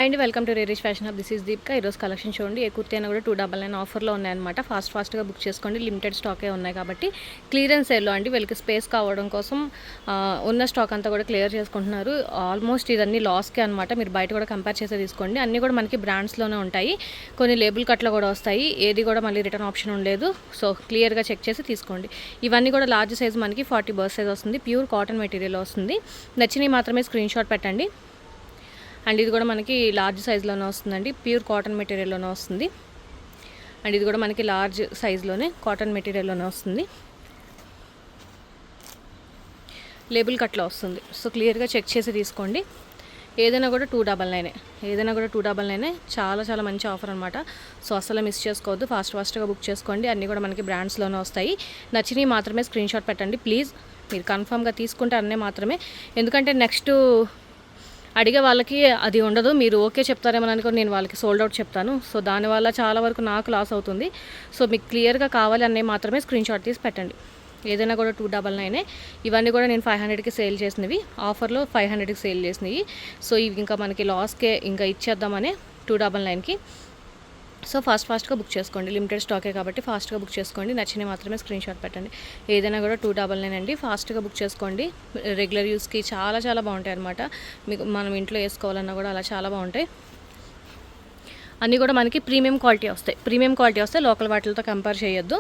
And welcome to Rarish fashion hub. This is Deepika. ఈరోజు collection చూడండి. ఏ కుర్తీ అయినా కూడా 299 ఆఫర్లో ఉన్నాయన్నమాట. ఫాస్ట్గా బుక్ చేసుకోండి. లిమిటెడ్ స్టాకే ఉన్నాయి కాబట్టి క్లియరెన్స్ సేల్లో అండి. వీళ్ళకి స్పేస్ కావడం కోసం ఉన్న స్టాక్ అంతా కూడా క్లియర్ చేసుకుంటున్నారు. ఆల్మోస్ట్ ఇదన్నీ లాస్కే అనమాట. మీరు బయట కూడా కంపేర్ చేసే తీసుకోండి. అన్నీ కూడా మనకి బ్రాండ్స్లోనే ఉంటాయి. కొన్ని లేబుల్ కట్లో కూడా వస్తాయి. ఏది కూడా మళ్ళీ రిటర్న్ ఆప్షన్ ఉండలేదు. సో క్లియర్గా చెక్ చేసి తీసుకోండి. ఇవన్నీ కూడా లార్జ్ సైజ్ మనకి 40 బర్త్ సైజ్ వస్తుంది. ప్యూర్ కాటన్ మెటీరియల్ వస్తుంది. నచ్చినవి మాత్రమే స్క్రీన్ షాట్ పెట్టండి. అండ్ ఇది కూడా మనకి లార్జ్ సైజ్లోనే వస్తుందండి. ప్యూర్ కాటన్ మెటీరియల్లోనే వస్తుంది. అండ్ ఇది కూడా మనకి లార్జ్ సైజ్లోనే కాటన్ మెటీరియల్లోనే వస్తుంది. లేబుల్ కట్లో వస్తుంది. సో క్లియర్గా చెక్ చేసి తీసుకోండి. ఏదైనా కూడా 299 చాలా చాలా మంచి ఆఫర్ అనమాట. సో అసలు మిస్ చేసుకోవద్దు. ఫాస్ట్గా బుక్ చేసుకోండి. అన్నీ కూడా మనకి బ్రాండ్స్లోనే వస్తాయి. నచ్చినవి మాత్రమే స్క్రీన్ షాట్ పెట్టండి ప్లీజ్. మీరు కన్ఫామ్గా తీసుకుంటే అన్నీ మాత్రమే. ఎందుకంటే నెక్స్ట్ అడిగే వాళ్ళకి అది ఉండదు. మీరు ఓకే చెప్తారేమో అనుకో నేను వాళ్ళకి సోల్డ్ అవుట్ చెప్తాను. సో దానివల్ల చాలా వరకు నాకు లాస్ అవుతుంది. సో మీకు క్లియర్గా కావాలి అన్నీ మాత్రమే స్క్రీన్ షాట్ తీసి పెట్టండి. ఏదైనా కూడా 299. ఇవన్నీ కూడా నేను 500కి సేల్ చేసినవి. ఆఫర్లో 500కి సేల్ చేసినవి. సో ఇవి ఇంకా మనకి లాస్కే ఇంకా ఇచ్చేద్దామని 299కి. సో ఫాస్ట్గా బుక్ చేసుకోండి. లిమిటెడ్ స్టాకే కాబట్టి ఫాస్ట్గా బుక్ చేసుకోండి. నచ్చినవి మాత్రమే స్క్రీన్ షాట్ పెట్టండి. ఏదైనా కూడా 299 అండి. ఫాస్ట్గా బుక్ చేసుకోండి. రెగ్యులర్ యూస్కి చాలా చాలా బాగుంటాయి అనమాట. మీకు మనం ఇంట్లో వేసుకోవాలన్నా కూడా అలా చాలా బాగుంటాయి. అన్నీ కూడా మనకి ప్రీమియం క్వాలిటీ వస్తాయి. లోకల్ వాటితో కంపేర్ చేయొద్దు.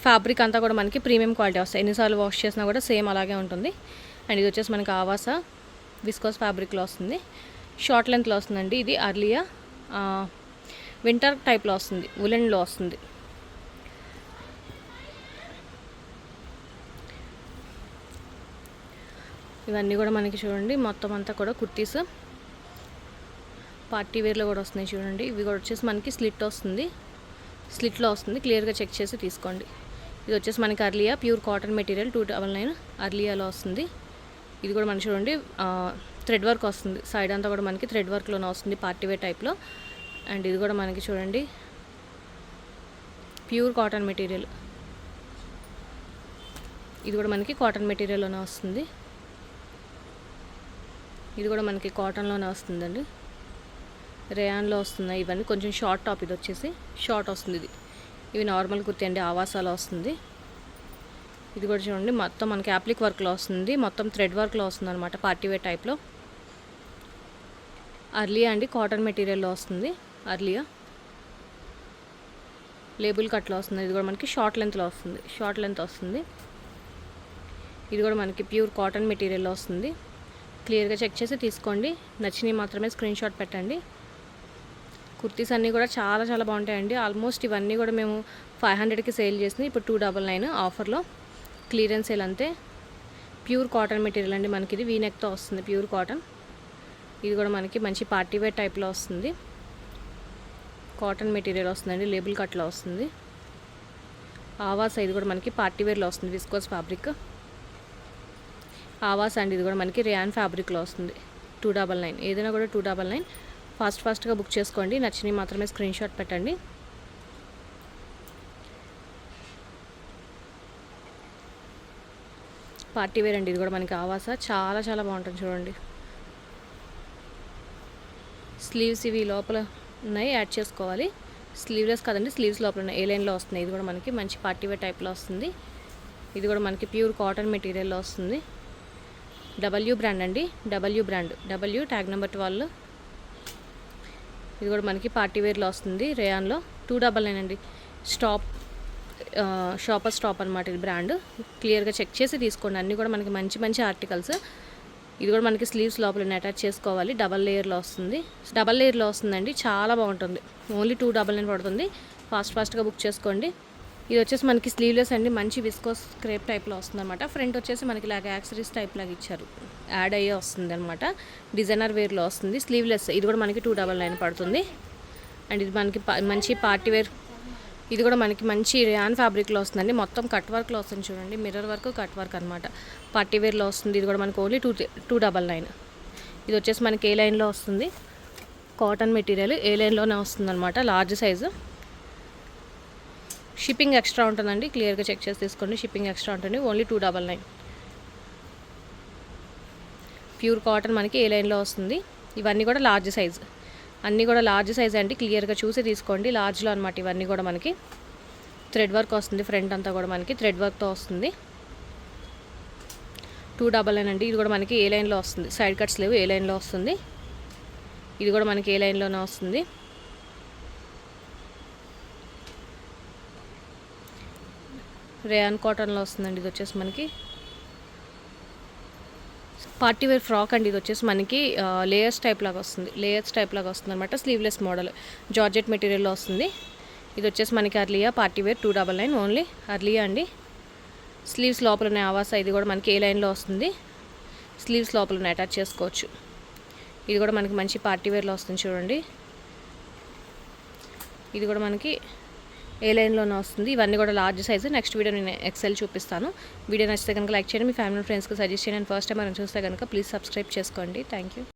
ఫ్యాబ్రిక్ అంతా కూడా మనకి ప్రీమియం క్వాలిటీ వస్తాయి. ఎన్నిసార్లు వాష్ చేసినా కూడా సేమ్ అలాగే ఉంటుంది. అండ్ ఇది వచ్చేసి మనకి ఆవాస విస్కోస్ ఫ్యాబ్రిక్లో వస్తుంది. షార్ట్ లెంత్లో వస్తుందండి. ఇది అర్లియా వింటర్ టైప్లో వస్తుంది. ఉలెన్లో వస్తుంది. ఇవన్నీ కూడా మనకి చూడండి మొత్తం అంతా కూడా కుర్తీస్ పార్టీ వేర్లో కూడా వస్తున్నాయి చూడండి. ఇవి కూడా వచ్చేసి మనకి స్లిట్లో వస్తుంది. క్లియర్గా చెక్ చేసి తీసుకోండి. ఇది వచ్చేసి మనకి అర్లియా ప్యూర్ కాటన్ మెటీరియల్ 299 అర్లియాలో వస్తుంది. ఇది కూడా మనకి చూడండి థ్రెడ్ వర్క్ వస్తుంది. సైడ్ అంతా కూడా మనకి థ్రెడ్ వర్క్లోనే వస్తుంది పార్టీ వేర్ టైప్లో. అండ్ ఇది కూడా మనకి చూడండి ప్యూర్ కాటన్ మెటీరియల్. ఇది కూడా మనకి కాటన్ మెటీరియల్లోనే వస్తుంది. ఇది కూడా మనకి కాటన్లోనే వస్తుందండి. రేయాన్లో వస్తున్నాయి ఇవన్నీ. కొంచెం షార్ట్ టాప్. ఇది వచ్చేసి షార్ట్ వస్తుంది. ఇవి నార్మల్ కుర్తీ అండి. ఆవాసాలో వస్తుంది. ఇది కూడా చూడండి మొత్తం మనకి యాప్లిక్ వర్క్లో వస్తుంది. మొత్తం థ్రెడ్ వర్క్లో వస్తుంది అనమాట పార్టీ వేర్ టైప్లో. అర్లియా అండి కాటన్ మెటీరియల్లో వస్తుంది. అర్లియా లేబుల్ కట్లో వస్తుంది. ఇది కూడా మనకి షార్ట్ లెంత్ వస్తుంది. ఇది కూడా మనకి ప్యూర్ కాటన్ మెటీరియల్లో వస్తుంది. క్లియర్గా చెక్ చేసి తీసుకోండి. నచ్చినవి మాత్రమే స్క్రీన్ షాట్ పెట్టండి. కుర్తీస్ అన్నీ కూడా చాలా చాలా బాగుంటాయండి. ఆల్మోస్ట్ ఇవన్నీ కూడా మేము 500కి సేల్ చేసినాయి. ఇప్పుడు 299 ఆఫర్లో క్లియరెన్స్ సేల్ అంతే. ప్యూర్ కాటన్ మెటీరియల్ అండి. మనకి ఇది వీనెక్తో వస్తుంది. Pure cotton. ఇది కూడా మనకి మంచి పార్టీ వేర్ టైప్లో వస్తుంది. కాటన్ మెటీరియల్ వస్తుందండి. లేబుల్ కట్లో వస్తుంది. ఆవాస ఇది కూడా మనకి పార్టీ వేర్లో వస్తుంది. విస్కోస్ ఫ్యాబ్రిక్ ఆవాస అండి. ఇది కూడా మనకి రేయాన్ ఫ్యాబ్రిక్లో వస్తుంది. 299. ఏదైనా కూడా 299. ఫాస్ట్గా బుక్ చేసుకోండి. నచ్చినవి మాత్రమే స్క్రీన్ షాట్ పెట్టండి. పార్టీ వేర్ అండి. ఇది కూడా మనకి ఆవాస చాలా చాలా బాగుంటుంది చూడండి. స్లీవ్స్ ఇవి లోపల ఉన్నాయి, యాడ్ చేసుకోవాలి. స్లీవ్లెస్ కదండి, స్లీవ్స్ లోపల ఉన్నాయి. ఏ లైన్లో వస్తున్నాయి. ఇది కూడా మనకి మంచి పార్టీ వేర్ టైప్లో వస్తుంది. ఇది కూడా మనకి ప్యూర్ కాటన్ మెటీరియల్లో వస్తుంది. డబ్ల్యూ బ్రాండ్ అండి. W tag number 12. ఇది కూడా మనకి పార్టీ వేర్లో వస్తుంది. రేయాన్లో 299 అండి. షాపర్ స్టాప్ అనమాట ఇది బ్రాండ్. క్లియర్గా చెక్ చేసి తీసుకోండి. అన్నీ కూడా మనకి మంచి మంచి ఆర్టికల్స్. ఇది కూడా మనకి స్లీవ్స్ లోపల అటాచ్ చేసుకోవాలి. డబల్ లేయర్లో వస్తుందండి. చాలా బాగుంటుంది. ఓన్లీ 299 పడుతుంది. ఫాస్ట్గా బుక్ చేసుకోండి. ఇది వచ్చేసి మనకి స్లీవ్లెస్ అండి. మంచి విస్కోస్ క్రేప్ టైప్లో వస్తుంది అనమాట. ఫ్రంట్ వచ్చేసి మనకి ఇలాగ యాక్సరీస్ టైప్ లాగా ఇచ్చారు. యాడ్ అయ్యే వస్తుంది అనమాట. డిజైనర్ వేర్లో వస్తుంది. స్లీవ్లెస్. ఇది కూడా మనకి 299 పడుతుంది. అండ్ ఇది మనకి మంచి పార్టీ వేర్. ఇది కూడా మనకి మంచి రేయాన్ ఫ్యాబ్రిక్లో వస్తుందండి. మొత్తం కట్ వర్క్లో వస్తుంది చూడండి. మిర్రర్ వర్క్ కట్ వర్క్ అనమాట. పార్టీ వేర్లో వస్తుంది. ఇది కూడా మనకి ఓన్లీ 299. ఇది వచ్చేసి మనకి ఏ లైన్లో వస్తుంది. కాటన్ మెటీరియల్ ఏ లైన్లోనే వస్తుంది అనమాట. Large size. షిప్పింగ్ ఎక్స్ట్రా ఉంటుందండి. క్లియర్గా చెక్ చేసి తీసుకోండి. షిప్పింగ్ ఎక్స్ట్రా ఉంటుంది. ఓన్లీ 299. ప్యూర్ కాటన్ మనకి ఏ లైన్లో వస్తుంది. ఇవన్నీ కూడా లార్జ్ సైజ్. అన్నీ కూడా లార్జ్ సైజ్ అండి, క్లియర్గా చూసి తీసుకోండి. లార్జ్లో అనమాట ఇవన్నీ కూడా మనకి థ్రెడ్ వర్క్ వస్తుంది. ఫ్రంట్ అంతా కూడా మనకి థ్రెడ్ వర్క్తో వస్తుంది. 299 అండి. ఇది కూడా మనకి ఏ లైన్లో వస్తుంది, సైడ్ కట్స్ లేవు, ఏ లైన్లో వస్తుంది. ఇది కూడా మనకి ఏ లైన్లోనే వస్తుంది. రేయాన్ కాటన్లో వస్తుందండి. ఇది వచ్చేసి మనకి పార్టీ వేర్ ఫ్రాక్ అండి. ఇది వచ్చేసి మనకి లేయర్స్ టైప్ లాగా వస్తుంది అనమాట. స్లీవ్లెస్ మోడల్ జార్జెట్ మెటీరియల్లో వస్తుంది. ఇది వచ్చేసి మనకి Aurelia party wear 299 only Aurelia అండి. స్లీవ్స్ లోపల ఉన్నాయి ఆవాస. ఇది కూడా మనకి ఏ లైన్లో వస్తుంది, స్లీవ్స్ లోపల అటాచ్ చేసుకోవచ్చు. ఇది కూడా మనకి మంచి పార్టీ వేర్లో వస్తుంది చూడండి. ఇది కూడా మనకి ఏ లైన్లోనే వస్తుంది. ఇవన్నీ కూడా లార్జ్ సైజు. నెక్స్ట్ వీడియో నేను ఎక్సెల్ చూపిస్తాను. వీడియో నచ్చితే కనుక లైక్ చేయండి, మీ ఫ్యామిలీ ఫ్రెండ్స్కి సజెస్ట్ చేయండి. అండ్ ఫస్ట్ టైం మనం చూస్తే కనుక ప్లీజ్ సబ్స్క్రైబ్ చేసుకోండి. Thank you.